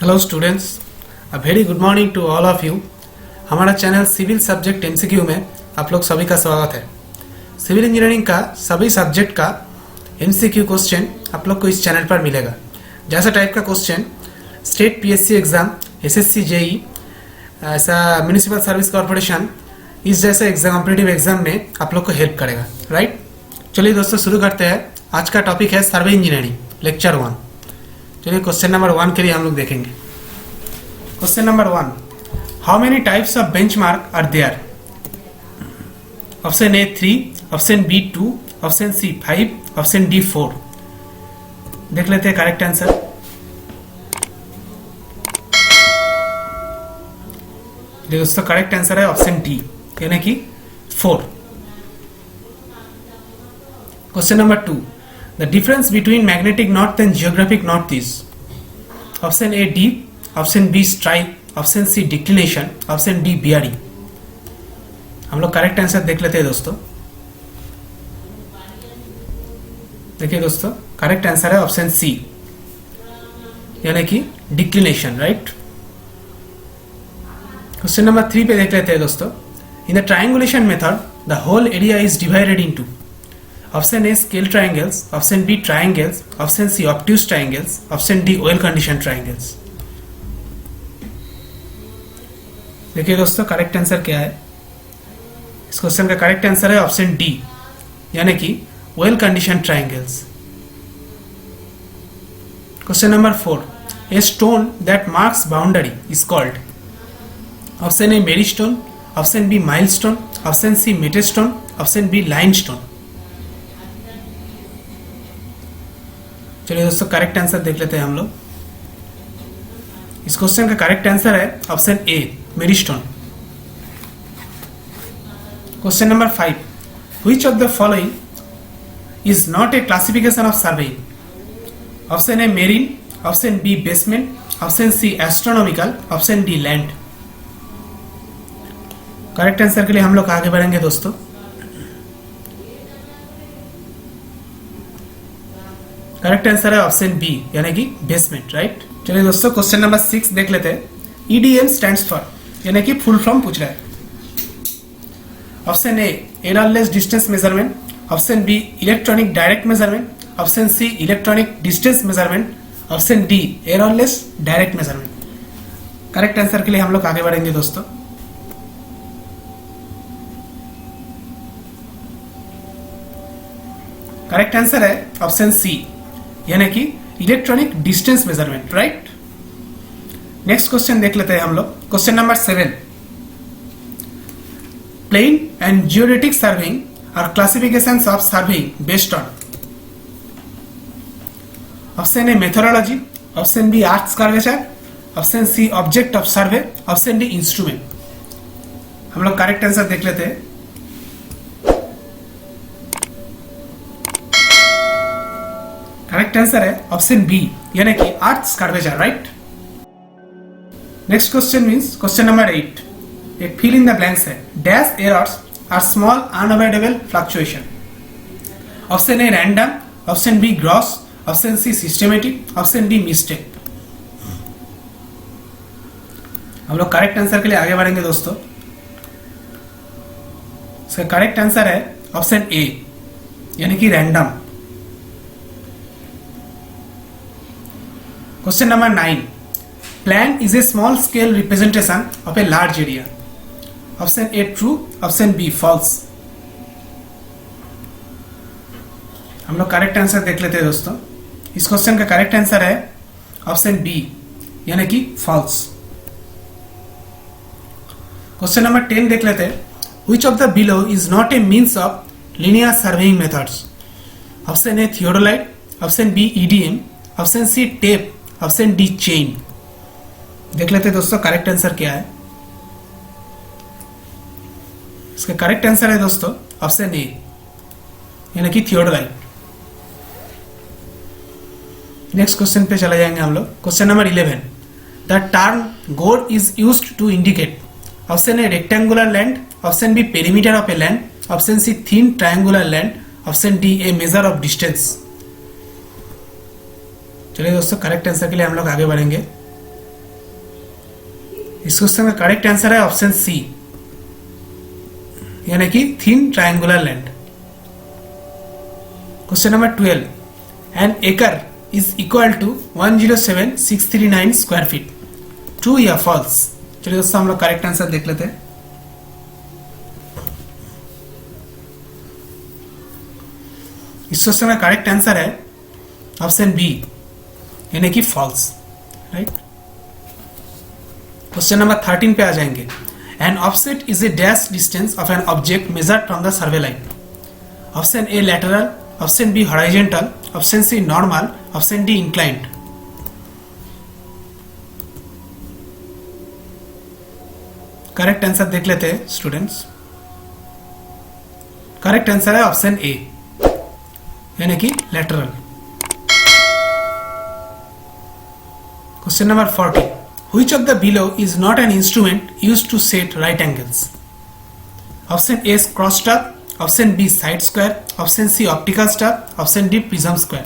Hello students, a very good morning to all of you. हमारा channel civil subject MCQ में आप लोग सभी का स्वागत है। सिविल इंजीनियरिंग का सभी सब्जेक्ट का एमसीक्यू क्वेश्चन आप लोग को इस चैनल पर मिलेगा। जैसा टाइप का question state PSC exam, SSC JE, ऐसा म्यूनिसिपल सर्विस कॉर्पोरेशन, इस जैसे एग्जाम कॉम्पिटिटिव एग्जाम में आप लोग को हेल्प करेगा। राइट, चलिए दोस्तों शुरू करते हैं। आज का टॉपिक है सर्वे इंजीनियरिंग लेक्चर 1। चलिए क्वेश्चन नंबर 1 के लिए हम लोग देखेंगे। Question number 1, how many types of benchmark are there? Option A 3, option B 2, option C 5, option D 4। देख लेते हैं करेक्ट आंसर। दोस्तों करेक्ट आंसर है ऑप्शन डी, यानी कि 4। Question number 2, the difference between magnetic north and geographic north is? Option A deep, option B strike, option C declination, option D bearing। हम लोग correct answer देख लेते हैं दोस्तों। देखिए दोस्तों, करेक्ट आंसर है ऑप्शन सी, यानी कि डिक्लिनेशन। राइट, क्वेश्चन नंबर 3 पे देख लेते हैं दोस्तों। In the triangulation method the whole area is divided into option A scale triangles, option B triangles, option C obtuse triangles, option D oil condition triangles. देखिए दोस्तों correct answer क्या है। इस क्वेश्चन का करेक्ट आंसर है option D, यानी कि oil condition triangles. Question number 4, a stone that marks boundary is called? Option A मेरी stone, option B milestone, option C metestone, option B limestone. चलिए दोस्तों करेक्ट आंसर देख लेते हैं हम लोग। इस क्वेश्चन का करेक्ट आंसर है ऑप्शन ए मेरी stone. Question number 5, which of the following is not a classification of surveying? Option A marine, option B basement, option C astronomical, option D land. Correct answer के लिए हम लोग आगे बढ़ेंगे दोस्तों। Correct answer है option B, यानी कि बेसमेंट। राइट, चलिए दोस्तों क्वेश्चन नंबर 6 देख लेते हैं। ईडीएम स्टैंड्स फॉर, यानी कि फुल फॉर्म पूछ रहा है। Option A errorless distance measurement, option B electronic direct measurement, option C electronic distance measurement, option D errorless direct measurement. Correct answer के लिए हम लोग आगे बढ़ेंगे दोस्तों। करेक्ट आंसर है ऑप्शन सी, यानी कि electronic distance measurement. Right, next question देख लेते हैं हम लोग। Question number 7, plane and geodetic surveying are classifications of surveying based on? Option A methodology, option B arts curvature, option C object of survey, option D instrument. हम लोग correct answer देख लेते हैं। करेक्ट आंसर है option B, यानी कि earth's curvature. Right, next question means question number 8, एक fill in the blanks है। Dash errors are small unavoidable fluctuation? Option A random, option B gross, option C systematic, option D mistake. हम लोग correct answer के लिए आगे बढ़ेंगे दोस्तों। इसका करेक्ट आंसर है ऑप्शन ए, यानी कि random. Question number 9, plan is a small scale representation of a large area. Option A true, option B false। हम लोग करेक्ट आंसर देख लेते हैं दोस्तों। इस क्वेश्चन का करेक्ट आंसर है ऑप्शन बी, यानी कि फॉल्स। क्वेश्चन नंबर 10 देख लेते हैं। Which of the below is not a means of linear surveying methods? Option A theodolite, option B EDM, option C tape, option D chain. देख लेते हैं दोस्तों करेक्ट आंसर क्या है। इसका करेक्ट आंसर है दोस्तों ऑप्शन ए, यानी कि थियोडोलाइट। नेक्स्ट क्वेश्चन पे चले जाएंगे हम लोग। Question number 11, the term goad is used to indicate? Option A rectangular land, option B perimeter of a land, option C thin triangular land, option D a measure of distance. चलिए दोस्तों correct answer के लिए हम लोग आगे बढ़ेंगे। इस question का करेक्ट आंसर है ऑप्शन सी, यानी कि thin triangular land. Question number 12, an acre is equal to 107,639 square feet, true या फॉल्स? चलिए दोस्तों हम लोग करेक्ट आंसर देख लेते हैं। इस क्वेश्चन का करेक्ट आंसर है ऑप्शन बी, यानी कि फॉल्स, राइट। क्वेश्चन नंबर 13 पे आ जाएंगे। An offset is a dash distance of an object measured from the survey line. Option A lateral, option B horizontal, option C normal, option D inclined. Correct answer देख लेते हैं students. Correct answer है option A, यानी कि lateral. Question number 40, which of the below is not an instrument used to set right angles? Option A cross star, option B side square, option C optical star, option D prism square.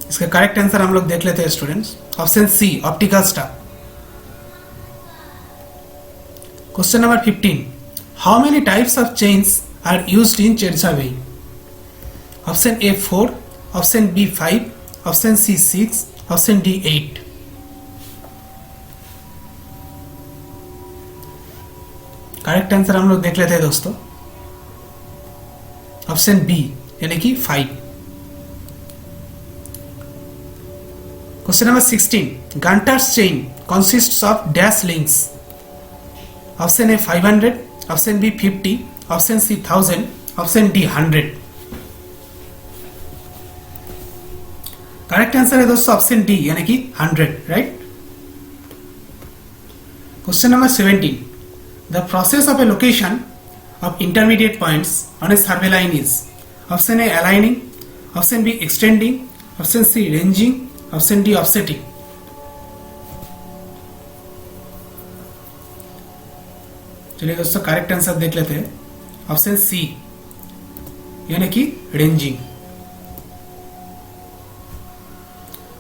इसका correct answer हम लोग देख लेते हैं students, option C optical star. Question number 15, how many types of chains are used in chain surveying? Option A 4, option B 5, option C 6, option D 8। Correct answer हम लोग देख लेते हैं दोस्तों, ऑप्शन बी यानी कि 5। Question number 16, Gunter's chain consists of dash links. Option A 500, option B 50, option C 1000, option D 100। Correct answer है दोस्तों ऑप्शन डी यानी कि 100, right. Question number 17, the process of a location of intermediate points on a survey line is. Option A aligning, option B extending, option C ranging, option D offsetting. चलिए दोस्तों correct answer देख लेते हैं, option C यानी कि ranging.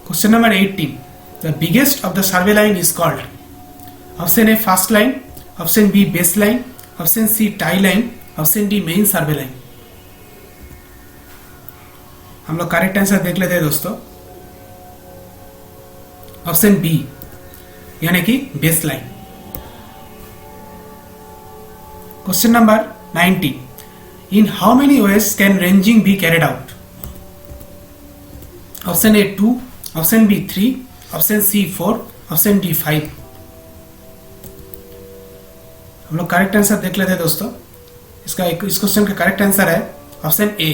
Question number 18, the biggest of the survey line is called. Option A first line, option B base line, option C tie line, option D main survey line. हम लोग correct answer देख लेते हैं दोस्तों, option B यानी कि base line. Question number 19, in how many ways can ranging be carried out? Option A 2, option B 3, option C 4, option D 5। हम लोग करेक्ट आंसर देख लेते हैं दोस्तों। इस क्वेश्चन का करेक्ट आंसर है ऑप्शन ए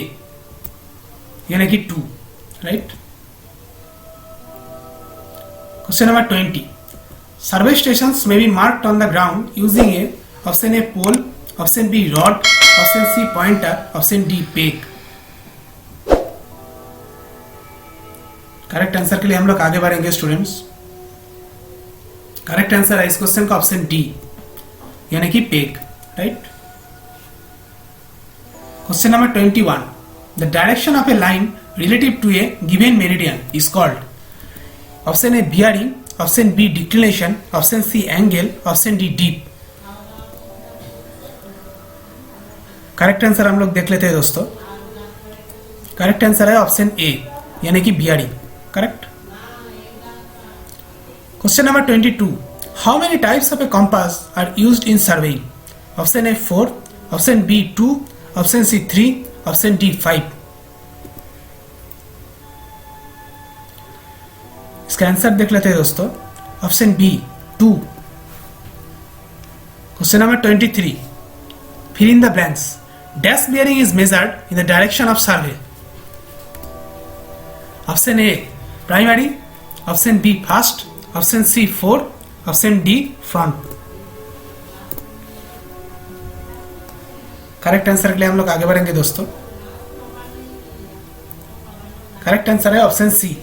यानी कि 2, right. Question number 20, survey stations may be marked on the ground using a. Option A pole, option B rod, option C pointer, option D peg. Correct answer के लिए हम लोग आगे बढ़ेंगे students. Correct answer है इस क्वेश्चन का option D यानी कि peg, right. Question number 21, the direction of a line relative to a given meridian is called. Option A bearing, option B declination, option C angle, option D dip. Correct answer हम लोग देख लेते हैं दोस्तों। Correct answer है option A यानी कि bearing, correct. Question number 22, how many types of a compass are used in surveying? Option A 4, option B 2, option C 3, option D 5। इसका आंसर देख लेते हैं दोस्तों, option B 2। Question number 23, fill in the blanks. Dash bearing is measured in the direction of survey. Option A primary, option B first, option C 4, option D front. Correct answer के लिए हम लोग आगे बढ़ेंगे दोस्तों। करेक्ट आंसर है option C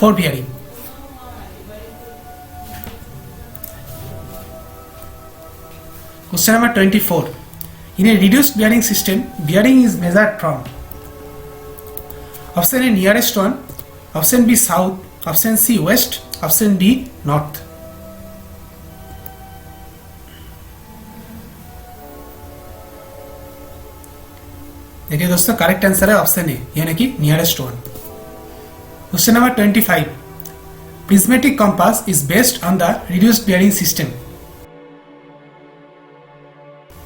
4 bearing. Question number 24. In a reduced bearing system, bearing is measured from. Option A nearest one, option B south, option C west, option D north. देखिए दोस्तों, करेक्ट आंसर है option A यानी कि nearest one. Question number 25, prismatic compass is based on the reduced bearing system,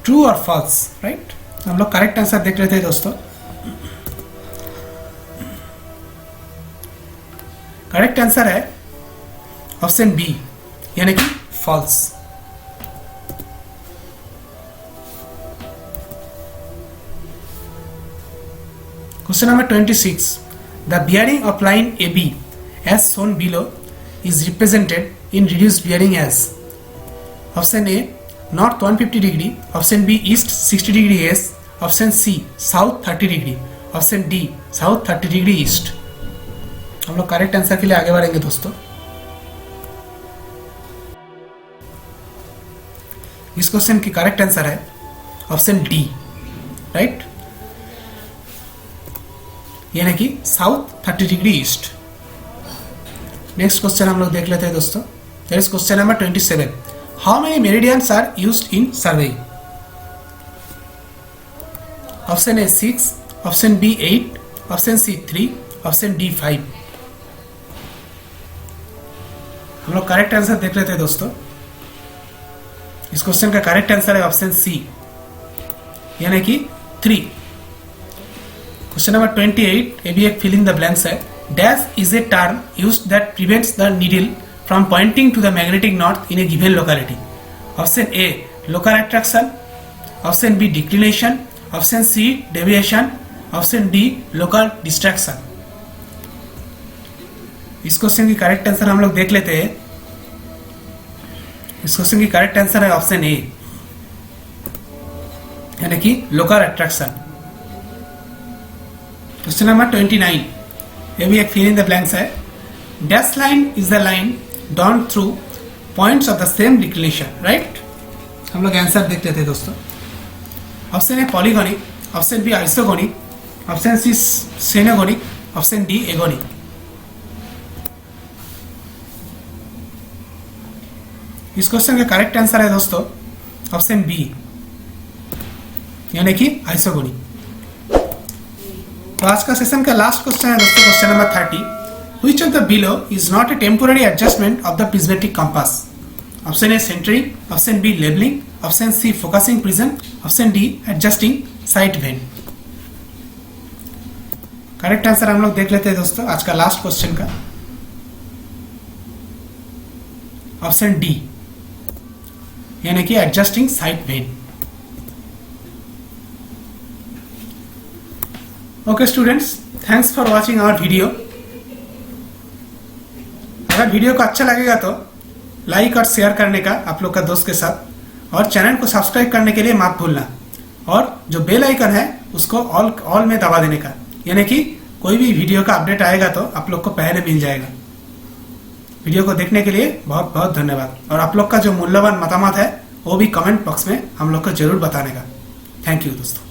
true और false, right. हम लोग correct answer देख रहे थे दोस्तों। करेक्ट आंसर है ऑप्शन बी यानी कि false. Question number 26, the bearing of line AB as shown below is represented in reduced bearing as option A north 150 degree, option B east 60 degree S, option C south 30 degree, option D south 30 degree east। हम लोग correct answer के लिए आगे बढ़ेंगे दोस्तों। इस question की correct answer है ऑप्शन डी, राइट, यानी कि south 30 degree east. Next question हम लोग देख लेते हैं दोस्तों। That is question number 27, how many meridians are used in surveying? Option A 6, option B 8, option C 3, option D 5। हम लोग करेक्ट आंसर देख लेते हैं दोस्तों। इस क्वेश्चन का करेक्ट आंसर है ऑप्शन सी यानी कि 3। क्वेश्चन नंबर 28, ये भी एक फिल इन द ब्लैंक्स है। Dash is a term used that prevents the needle from pointing to the magnetic north in a given locality. Option A local attraction, option B declination, option C deviation, option D local distraction. इस question की correct answer हम लोग देख लेते हैं। इस question की correct answer है ऑप्शन ए यानी कि लोकल अट्रैक्शन। क्वेश्चन नंबर 29, ये भी एक फिल इन द ब्लैंक्स है। Dash line is the line drawn through points of the same declination, right. हम लोग आंसर देख लेते हैं दोस्तों। Option A polygonic, option B isogonic, option C senogonic, option D agonic. इस क्वेश्चन का correct answer है दोस्तों ऑप्शन बी यानी कि आइसोगोनिक। तो आज का सेशन का लास्ट क्वेश्चन है दोस्तों, question number 30, which of the below is not a temporary adjustment of the prismatic compass? Option A centring, option B levelling, option C focusing prism, option D adjusting sight vane. Correct answer हम लोग देख लेते हैं दोस्तों आज का last question का। Option D यानी कि adjusting sight vane. Okay students, thanks for watching our video. अगर वीडियो को अच्छा लगेगा तो लाइक और शेयर करने का आप लोग का दोस्त के साथ, और चैनल को सब्सक्राइब करने के लिए मत भूलना, और जो बेल आइकन है उसको ऑल में दबा देने का, यानी कि कोई भी वीडियो का अपडेट आएगा तो आप लोग को पहले मिल जाएगा। वीडियो को देखने के लिए बहुत बहुत धन्यवाद, और आप लोग का जो मूल्यवान मतामत है वो भी कमेंट बॉक्स में हम लोग को जरूर बताने का। थैंक यू दोस्तों।